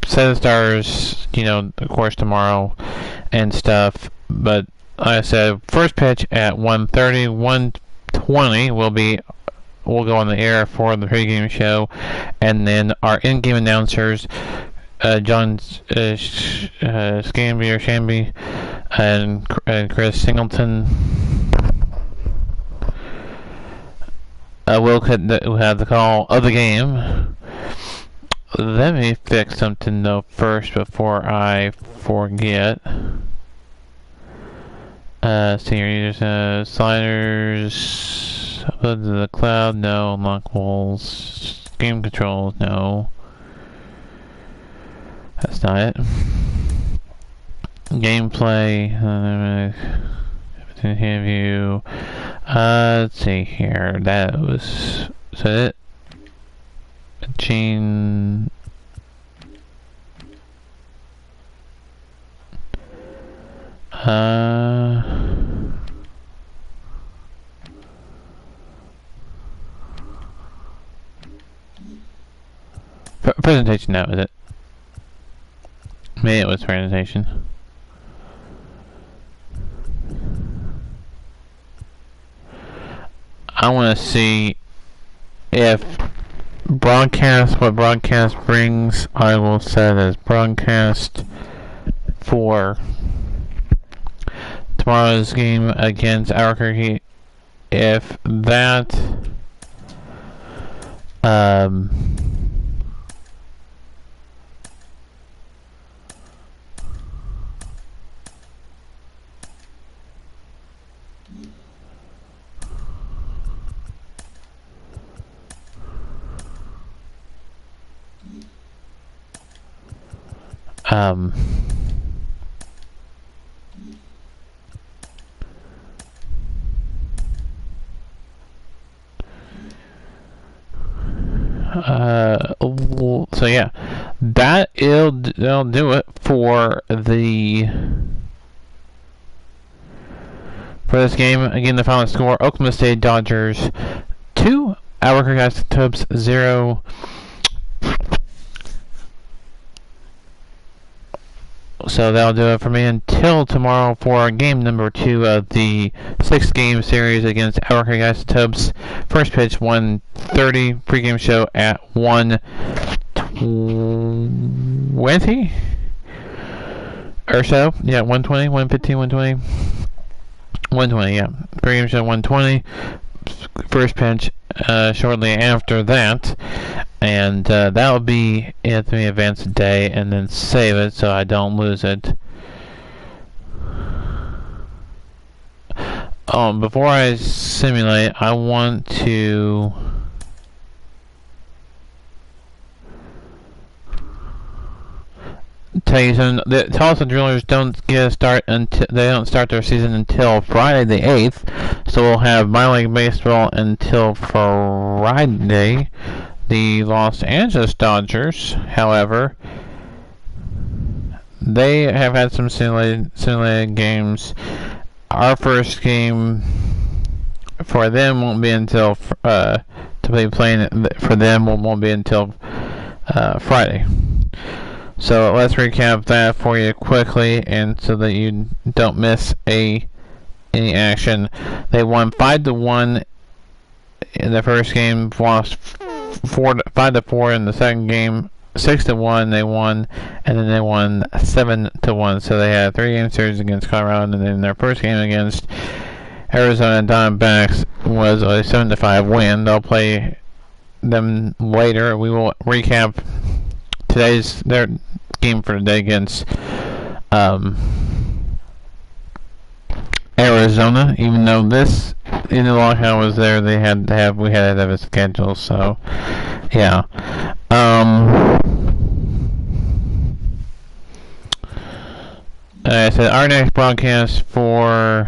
say the stars, of course, tomorrow and stuff. But like I said, first pitch at 1:30, 1:20 we'll go on the air for the pregame show, and then our in-game announcers, John Shamby and Chris Singleton, will have the call of the game. Let me fix something though first before I forget. See here, sliders, upload to the cloud, no. Unlock walls, game controls, no. That's not it. Gameplay, hand view. Let's see here. That was it. Gene. Presentation, that was it. Maybe it was presentation. I want to see if what broadcast brings. I will set as broadcast for tomorrow's game against Albuquerque. If that so yeah, that'll do it for this game. Again, the final score: Oklahoma State Dodgers 2, Albuquerque Isotopes 0. So that'll do it for me until tomorrow for game number 2 of the 6-game series against Albuquerque Isotopes. First pitch 1:30, pregame show at 1:20 or so. Yeah, 1:20, 1:15, 1:20. 1:20, yeah. Pregame show 1:20. First pitch shortly after that. And that'll be it. Let me advance a day and then save it so I don't lose it. Before I simulate, I want to tell you something. The Tulsa Drillers don't get a start until they don't start their season until Friday the 8th. So we'll have minor league baseball until Friday. The Los Angeles Dodgers, however, they have had some simulated games. Our first game for them won't be until to be playing for them won't be until Friday. So let's recap that for you quickly, and so that you don't miss any action. They won 5-1 in the first game, lost 5-4 in the second game, 6-1 they won, and then they won 7-1. So they had a 3-game series against Colorado, and then their first game against Arizona Diamondbacks was a 7-5 win. They'll play them later. We will recap their game for today against Arizona. Even though this in the lockout was there, we had to have a schedule. So yeah. I said our next broadcast for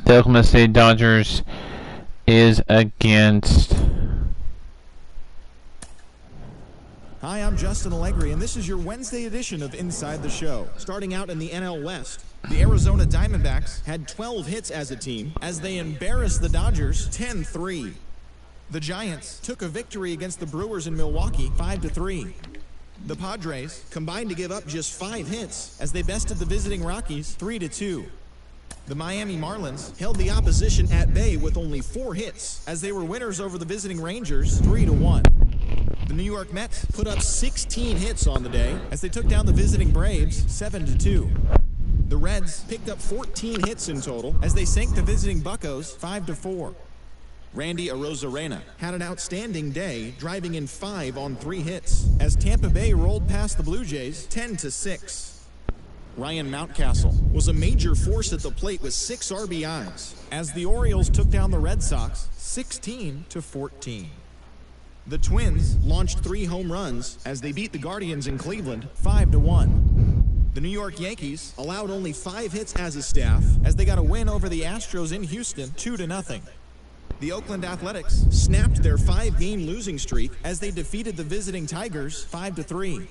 the Oklahoma City Dodgers is against. Hi, I'm Justin Allegri, and this is your Wednesday edition of Inside the Show. Starting out in the NL West, the Arizona Diamondbacks had 12 hits as a team as they embarrassed the Dodgers 10-3. The Giants took a victory against the Brewers in Milwaukee 5-3. The Padres combined to give up just 5 hits as they bested the visiting Rockies 3-2. The Miami Marlins held the opposition at bay with only 4 hits as they were winners over the visiting Rangers 3-1. The New York Mets put up 16 hits on the day as they took down the visiting Braves 7-2. The Reds picked up 14 hits in total as they sank the visiting Buccos 5-4. Randy Arozarena had an outstanding day, driving in 5 on 3 hits as Tampa Bay rolled past the Blue Jays 10-6. Ryan Mountcastle was a major force at the plate with 6 RBIs as the Orioles took down the Red Sox 16-14. The Twins launched 3 home runs as they beat the Guardians in Cleveland 5-1. The New York Yankees allowed only 5 hits as a staff as they got a win over the Astros in Houston 2-0. The Oakland Athletics snapped their 5-game losing streak as they defeated the visiting Tigers 5-3.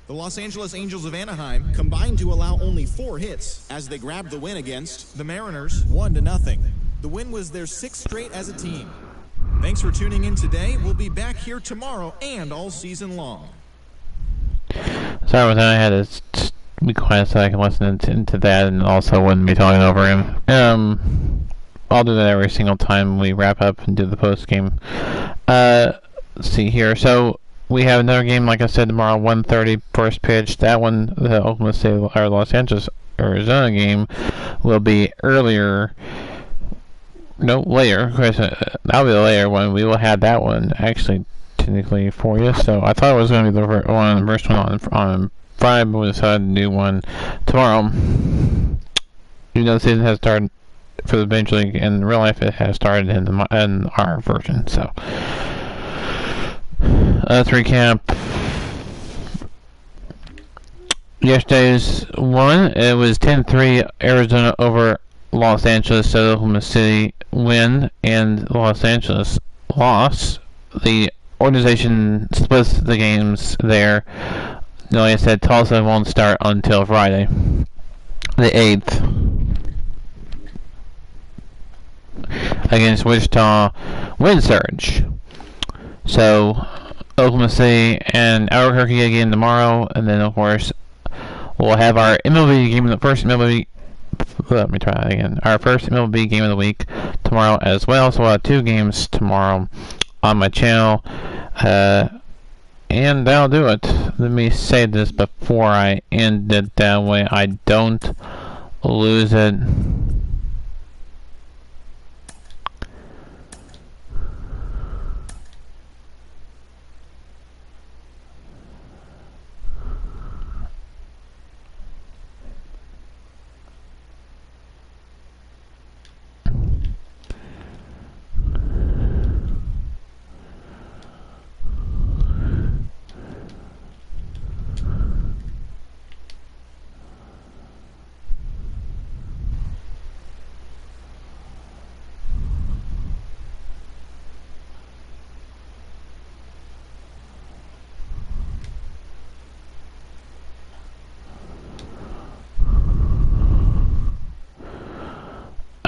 The Los Angeles Angels of Anaheim combined to allow only 4 hits as they grabbed the win against the Mariners 1-0. The win was their 6th straight as a team. Thanks for tuning in today. We'll be back here tomorrow and all season long. Sorry about that. I had to be quiet so I can listen into that and also wouldn't be talking over him. I'll do that every single time we wrap up and do the post game. Let's see here. So we have another game, like I said, tomorrow, 1:30 first pitch. That one, the Oklahoma City or Los Angeles Arizona game, will be earlier. No, later. Of course, that'll be the later one. We will have that one actually technically for you. So I thought it was going to be the first one on Friday, but we decided to do one tomorrow. Even though the season has started for the Major League, in real life it has started in our version. So let's recap yesterday's one. It was 10-3 Arizona over Los Angeles, so Oklahoma City win, and Los Angeles lost. The organization splits the games there. Like I said, Tulsa won't start until Friday, the 8th, against Wichita Wind Surge. So Oklahoma City and Albuquerque again tomorrow, and then of course we'll have our MLB game, the first MLB. Let me try that again. Our first MLB game of the week tomorrow as well. So we'll have 2 games tomorrow on my channel. And that'll do it. Let me say this before I end it, that way I don't lose it.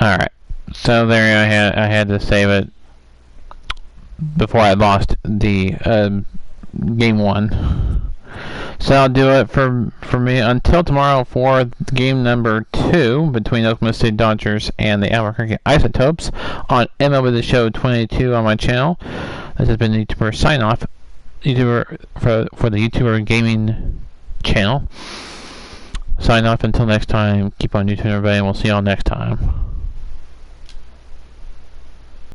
Alright. So there I had to save it before I lost the game 1. So I'll do it for me until tomorrow for game number 2 between Oklahoma City Dodgers and the Albuquerque Isotopes on MLB The Show 22 on my channel. This has been the YouTuber sign off. YouTuber for the YouTuber Gaming channel. Sign off until next time. Keep on YouTube, everybody, and we'll see y'all next time.